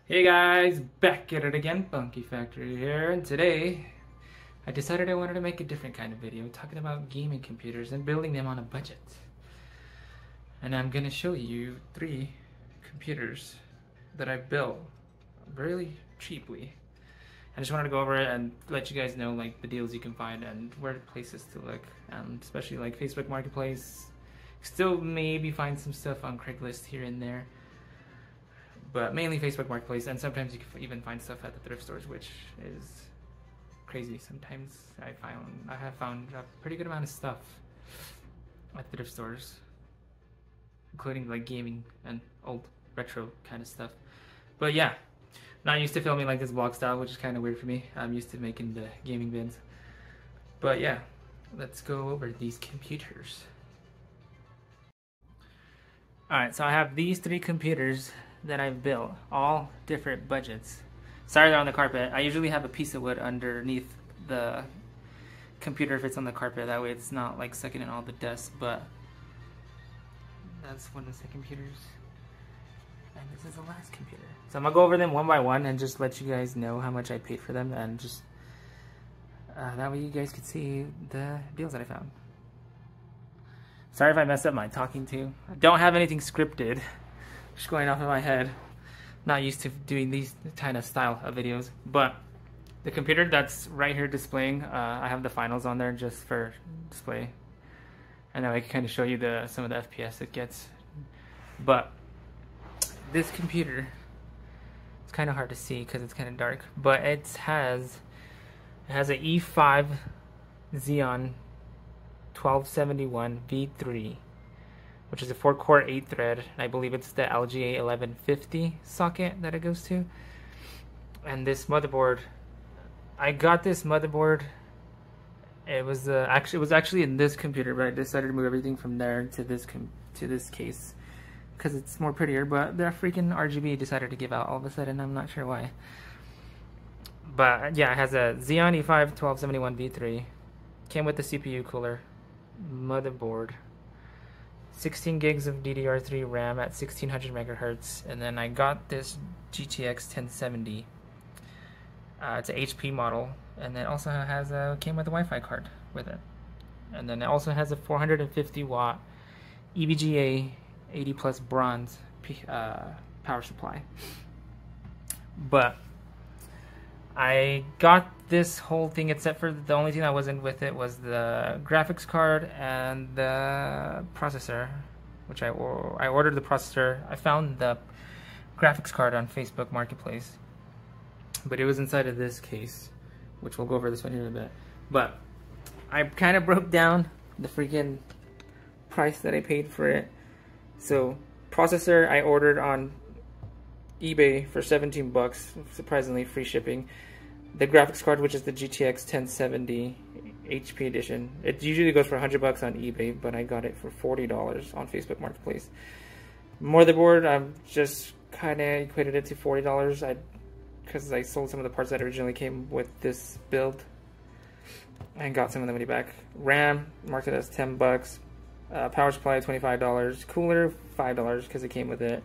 Hey guys, back at it again, Funky Factory here, and today I decided I wanted to make a different kind of video talking about gaming computers and building them on a budget. And I'm gonna show you 3 computers that I built really cheaply. I just wanted to go over it and let you guys know like the deals you can find and where places to look, especially like Facebook Marketplace. Still maybe find some stuff on Craigslist here and there, but mainly Facebook Marketplace, and sometimes you can even find stuff at the thrift stores, which is crazy. Sometimes I have found a pretty good amount of stuff at thrift stores, including like gaming and old retro kind of stuff. But yeah, not used to filming like this vlog style, which is kind of weird for me. I'm used to making the gaming vids. But yeah, let's go over these computers. Alright, so I have these 3 computers that I've built, all different budgets. Sorry they're on the carpet. I usually have a piece of wood underneath the computer if it's on the carpet, that way it's not like sucking in all the dust, but that's one of the computers. And this is the last computer. So I'm gonna go over them one by one and just let you guys know how much I paid for them, and just that way you guys could see the deals that I found. Sorry if I messed up my talking too. I don't have anything scripted. Just going off of my head. Not used to doing these kind of style of videos. But the computer that's right here displaying, I have the finals on there just for display. And now I can kind of show you some of the FPS it gets. But this computer, it's kind of hard to see because it's kind of dark. But it has an E5 Xeon 1271 V3, which is a 4-core 8-thread. I believe it's the LGA 1150 socket that it goes to. And this motherboard, I got this motherboard. It was actually in this computer, but I decided to move everything from there to this case because it's more prettier. But the freaking RGB decided to give out all of a sudden. I'm not sure why. But yeah, it has a Xeon E5 1271 V3. Came with the CPU cooler, motherboard, 16 gigs of DDR3 RAM at 1600 megahertz, and then I got this GTX 1070. It's an HP model, and then also came with a Wi-Fi card with it, and then it also has a 450 watt EVGA 80 plus bronze power supply. But I got this whole thing, except for the only thing that wasn't with it was the graphics card and the processor, which I ordered the processor. I found the graphics card on Facebook Marketplace, but it was inside of this case, which we'll go over this one here in a bit. But I kind of broke down the freaking price that I paid for it. So processor I ordered on eBay for 17 bucks, surprisingly free shipping. The graphics card, which is the GTX 1070 HP edition, it usually goes for 100 bucks on eBay, but I got it for $40 on Facebook Marketplace. Motherboard, I've just kind of equated it to $40 because I sold some of the parts that originally came with this build and got some of the money back. RAM, marked it as 10 bucks. Power supply, $25. Cooler, $5 because it came with it.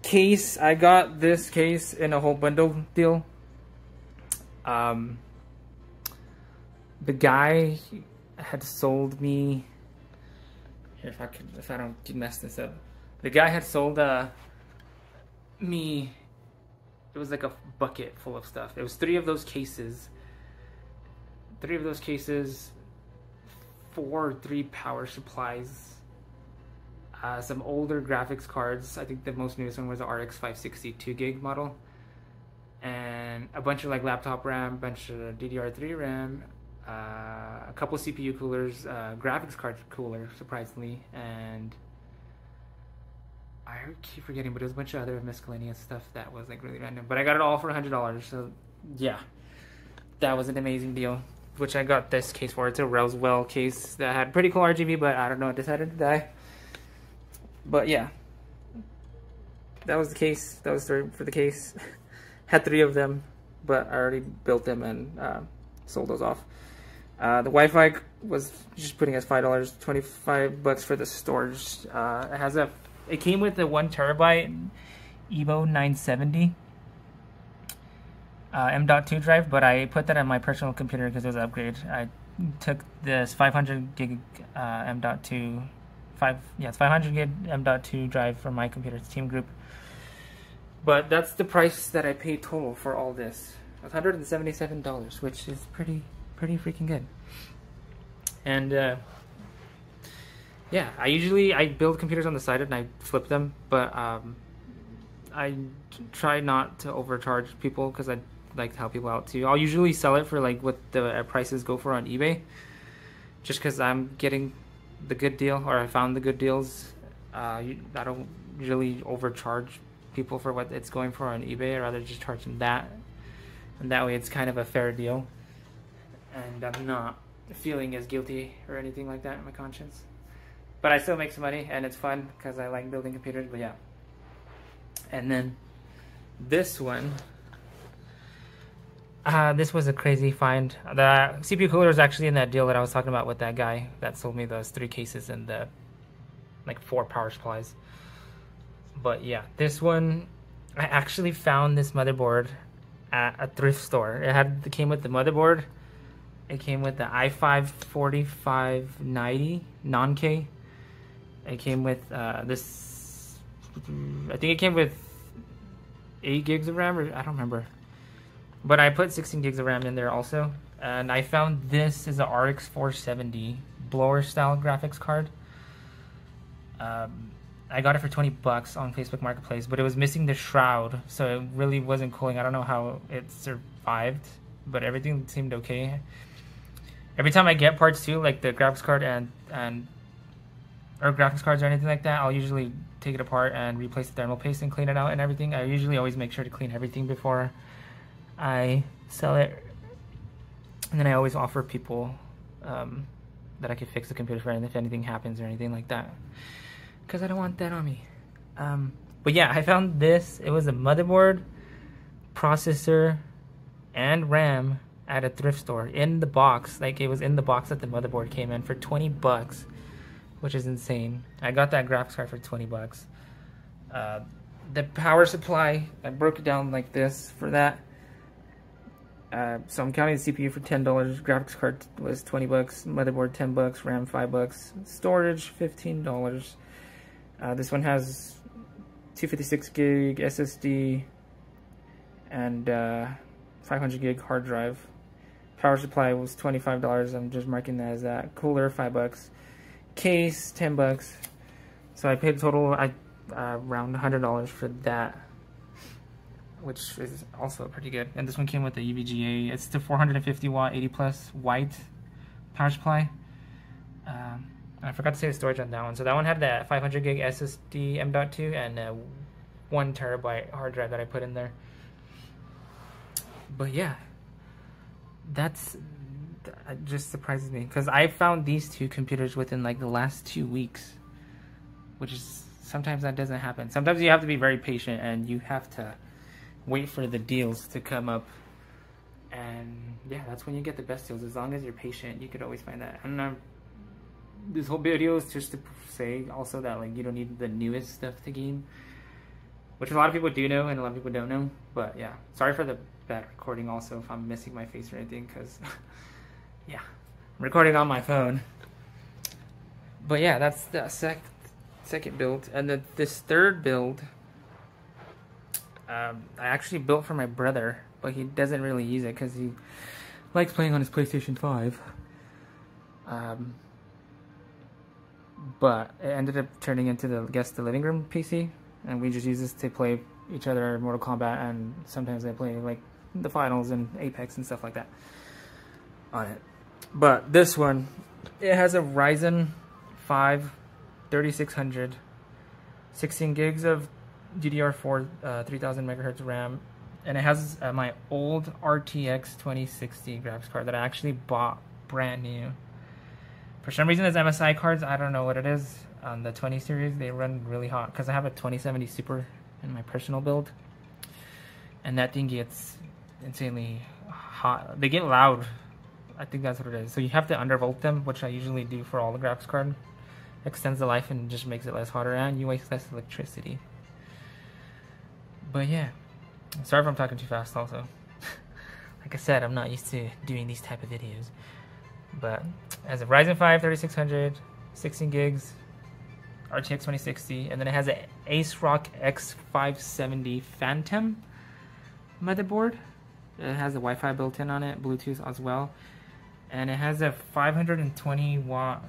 Case, I got this case in a whole bundle deal. The guy had sold me, here, if I don't mess this up, the guy had sold me, it was like a bucket full of stuff. It was 3 of those cases, 3 power supplies, some older graphics cards. I think the most newest one was the RX 560 2GB model, and a bunch of like laptop RAM, bunch of DDR3 RAM, a couple of CPU coolers, graphics card cooler, surprisingly, and I keep forgetting, but it was a bunch of other miscellaneous stuff that was like really random. But I got it all for $100, so yeah, that was an amazing deal, which I got this case for. It's a Roswell case that had pretty cool RGB, but I don't know, it decided to die. But yeah, that was the case. That was for the case. Had 3 of them, but I already built them and sold those off. The Wi-Fi was just putting as $5, 25 bucks for the storage. It came with a 1 terabyte Evo 970 M.2 drive, but I put that on my personal computer because it was an upgrade. I took this 500 gig M.2, it's 500 gig M.2 drive from my computer's Team Group. But that's the price that I paid total for all this. $177, which is pretty freaking good. And yeah, I build computers on the side and I flip them, but I try not to overcharge people because I like to help people out too. I'll usually sell it for like what the prices go for on eBay, just because I'm getting the good deal, or I found the good deals. I don't really overcharge people for what it's going for on eBay. I'd rather just charge them that, and that way it's kind of a fair deal, and I'm not feeling as guilty or anything like that in my conscience. But I still make some money, and it's fun because I like building computers. But yeah, and then this one. This was a crazy find. The CPU cooler was actually in that deal that I was talking about with that guy that sold me those 3 cases and the like 4 power supplies. But yeah, this one, I actually found this motherboard at a thrift store. It came with the motherboard. It came with the i5-4590 non-K. It came with this. I think it came with 8 gigs of RAM, or I don't remember. But I put 16 gigs of RAM in there also. And I found this is a RX 470 blower style graphics card. I got it for 20 bucks on Facebook Marketplace, but it was missing the shroud, so it really wasn't cooling. I don't know how it survived, but everything seemed okay. Every time I get parts too, like the graphics card or graphics cards or anything like that, I'll usually take it apart and replace the thermal paste and clean it out and everything. I usually always make sure to clean everything before I sell it, and then I always offer people that I could fix the computer for if anything happens or anything like that, because I don't want that on me. But yeah, I found this. It was a motherboard, processor, and RAM at a thrift store in the box. Like, it was in the box that the motherboard came in for 20 bucks, which is insane. I got that graphics card for 20 bucks. The power supply, I broke it down like this for that. So I'm counting the CPU for $10. Graphics card was 20 bucks. Motherboard 10 bucks. RAM 5 bucks. Storage $15. This one has 256 gig SSD and 500 gig hard drive. Power supply was $25. I'm just marking that as that. Cooler 5 bucks. Case 10 bucks. So I paid a total around $100 for that, which is also pretty good. And this one came with the EVGA. It's the 450 watt 80 plus white power supply. I forgot to say the storage on that one. So that one had that 500 gig SSD M.2 and a 1 terabyte hard drive that I put in there. But yeah, that just surprises me, because I found these 2 computers within like the last 2 weeks, which is, sometimes that doesn't happen. Sometimes you have to be very patient and you have to wait for the deals to come up, and yeah, that's when you get the best deals. As long as you're patient, you could always find that. And this whole video is just to say also that, like, you don't need the newest stuff to game, which a lot of people do know and a lot of people don't know. But yeah, sorry for the bad recording also if I'm missing my face or anything, because yeah, I'm recording on my phone. But yeah, that's the second build. And this third build, I actually built for my brother, but he doesn't really use it because he likes playing on his PlayStation 5. But it ended up turning into the living room PC, and we just use this to play each other Mortal Kombat, and sometimes I play like the finals and Apex and stuff like that on it. But this one, it has a Ryzen 5 3600, 16 gigs of DDR4, 3000 megahertz RAM, and it has my old RTX 2060 graphics card that I actually bought brand new. For some reason, it's MSI cards. I don't know what it is. On the 20 series, they run really hot because I have a 2070 Super in my personal build, and that thing gets insanely hot. They get loud. I think that's what it is. So you have to undervolt them, which I usually do for all the graphics card. Extends the life and just makes it less hotter, and you waste less electricity. But yeah, sorry if I'm talking too fast also. Like I said, I'm not used to doing these type of videos. But it has a Ryzen 5 3600, 16 gigs, RTX 2060, and then it has an ASRock X570 Phantom motherboard. It has a Wi-Fi built in on it, Bluetooth as well, and it has a 520 watt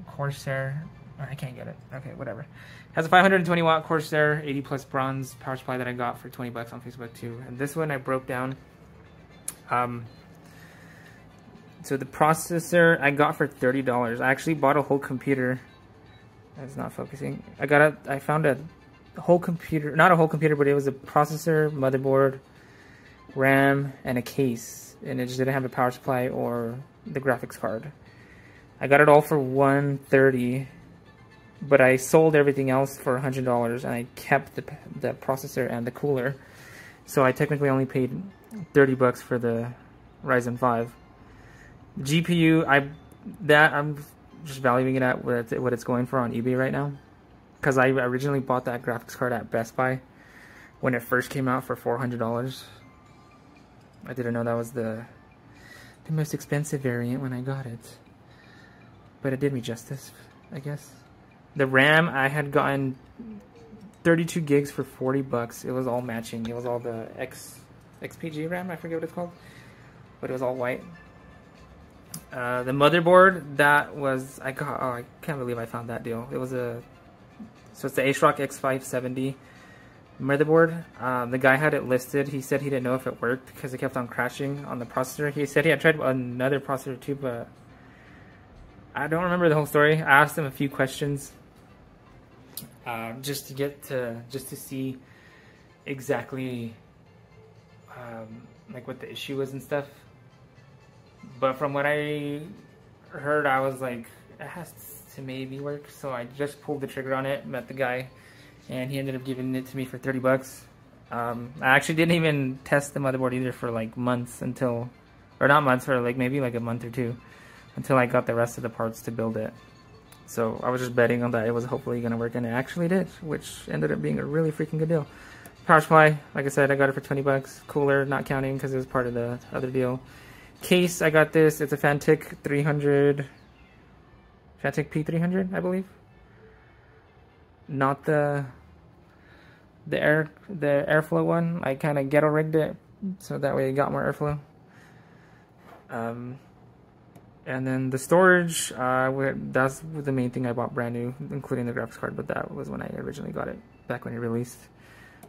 Corsair. Oh, I can't get it. Okay, whatever. It has a 520 watt Corsair 80 plus bronze power supply that I got for 20 bucks on Facebook too. And this one I broke down. So the processor I got for $30. I actually bought a whole computer. That's not focusing. I found a whole computer, not a whole computer, but it was a processor, motherboard, RAM, and a case, and it just didn't have a power supply or the graphics card. I got it all for $130, but I sold everything else for $100, and I kept the processor and the cooler, so I technically only paid 30 bucks for the Ryzen 5. GPU, I'm just valuing it at what it's going for on eBay right now, because I originally bought that graphics card at Best Buy when it first came out for $400. I didn't know that was the most expensive variant when I got it, but it did me justice, I guess. The RAM, I had gotten 32 gigs for 40 bucks. It was all matching. It was all the XPG RAM, I forget what it's called, but it was all white. The motherboard, that was, I can't believe I found that deal. It was so it's the ASRock X570 motherboard. The guy had it listed. He said he didn't know if it worked because it kept on crashing on the processor. He said he had tried another processor too, but I don't remember the whole story. I asked him a few questions just to see exactly like what the issue was and stuff. But from what I heard, I was like, it has to maybe work. So I just pulled the trigger on it, met the guy, and he ended up giving it to me for 30 bucks. I actually didn't even test the motherboard either for like months or not months, for like maybe like a month or two, until I got the rest of the parts to build it. So I was just betting on that it was hopefully going to work, and it actually did, which ended up being a really freaking good deal. Power supply, like I said, I got it for 20 bucks. Cooler, not counting because it was part of the other deal. Case, I got this. It's a Fantic 300, Fantic P300, I believe. Not the airflow one. I kind of ghetto rigged it so that way it got more airflow. And then the storage, that's the main thing I bought brand new, including the graphics card, but that was when I originally got it, back when it released.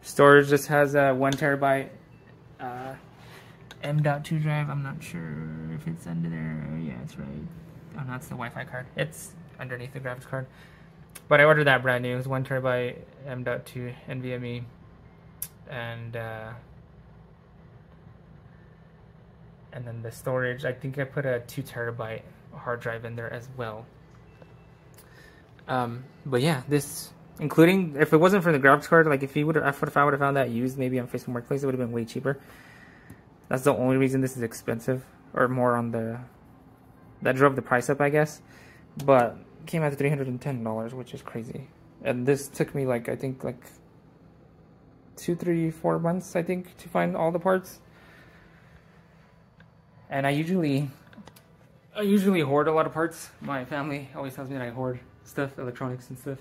Storage just has a 1 terabyte M.2 drive. I'm not sure if it's under there. Yeah, it's right. Oh, no, it's the Wi-Fi card. It's underneath the graphics card. But I ordered that brand new. It was 1 terabyte M.2 NVMe. And then the storage, I think I put a 2 terabyte hard drive in there as well. But yeah, this, including, if it wasn't for the graphics card, like if I would have found that used maybe on Facebook Marketplace, it would have been way cheaper. That's the only reason this is expensive, or more on that drove the price up, I guess. But it came out to $310, which is crazy. And this took me like, I think like 2, 3, 4 months, I think, to find all the parts. And I usually hoard a lot of parts. My family always tells me that I hoard stuff, electronics and stuff.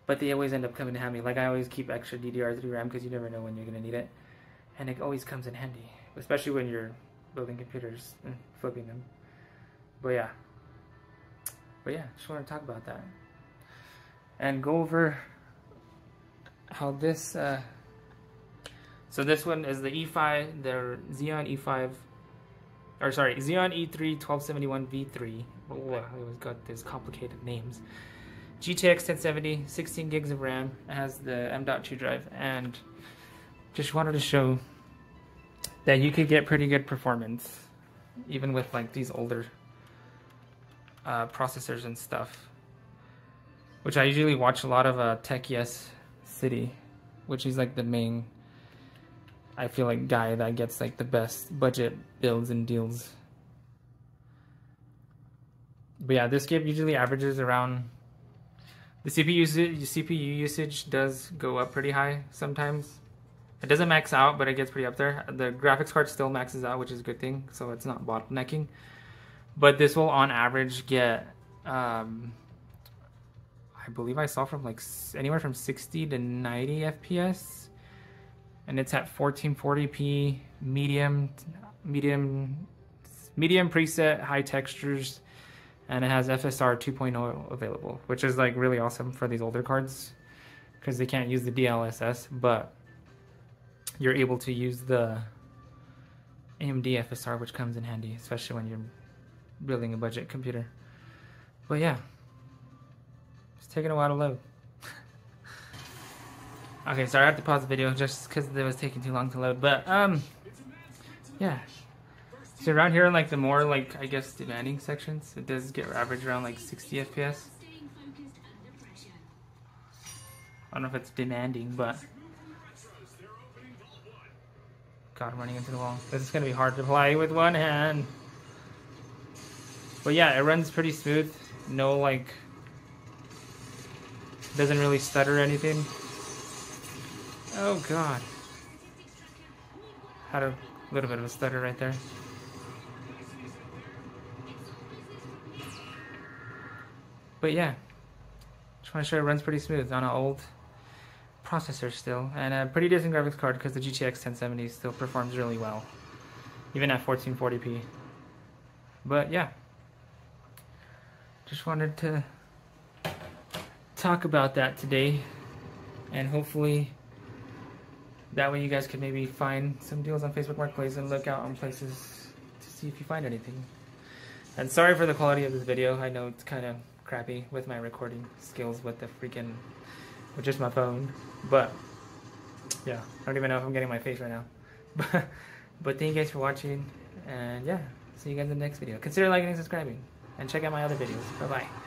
But they always end up coming in handy. Like I always keep extra DDR3 RAM because you never know when you're gonna need it. And it always comes in handy, especially when you're building computers and flipping them. But yeah, just want to talk about that and go over how this. So this one is the E5, the Xeon E5, or sorry, Xeon E3 1271 V3. Oh, I always got these complicated names. GTX 1070, 16 gigs of RAM. It has the M.2 drive, and just wanted to show that you could get pretty good performance even with like these older processors and stuff, which I usually watch a lot of Tech Yes City, which is like the main, I feel like, guy that gets like the best budget builds and deals. But yeah, this kit usually averages around, the CPU usage does go up pretty high sometimes. It doesn't max out, but it gets pretty up there. The graphics card still maxes out, which is a good thing, so it's not bottlenecking. But this will, on average, get, I believe I saw from like anywhere from 60 to 90 FPS, and it's at 1440p, medium preset, high textures, and it has FSR 2.0 available, which is like really awesome for these older cards because they can't use the DLSS, but you're able to use the AMD FSR, which comes in handy, especially when you're building a budget computer. But yeah, it's taking a while to load. Okay, sorry, I have to pause the video just because it was taking too long to load. But yeah. So around here, like the more like I guess demanding sections, it does get average around like 60 FPS. I don't know if it's demanding, but God, I'm running into the wall. This is gonna be hard to play with one hand. But yeah, it runs pretty smooth. No like, doesn't really stutter or anything. Oh God, had a little bit of a stutter right there. But yeah, just want to show it runs pretty smooth on an old processor still, and a pretty decent graphics card because the GTX 1070 still performs really well, even at 1440p. But yeah, just wanted to talk about that today, and hopefully that way you guys could maybe find some deals on Facebook Marketplace and look out on places to see if you find anything. And sorry for the quality of this video. I know it's kind of crappy with my recording skills with the freaking, with just my phone. But yeah, I don't even know if I'm getting my face right now. But thank you guys for watching, and yeah, see you guys in the next video. Consider liking and subscribing, and check out my other videos. Bye bye.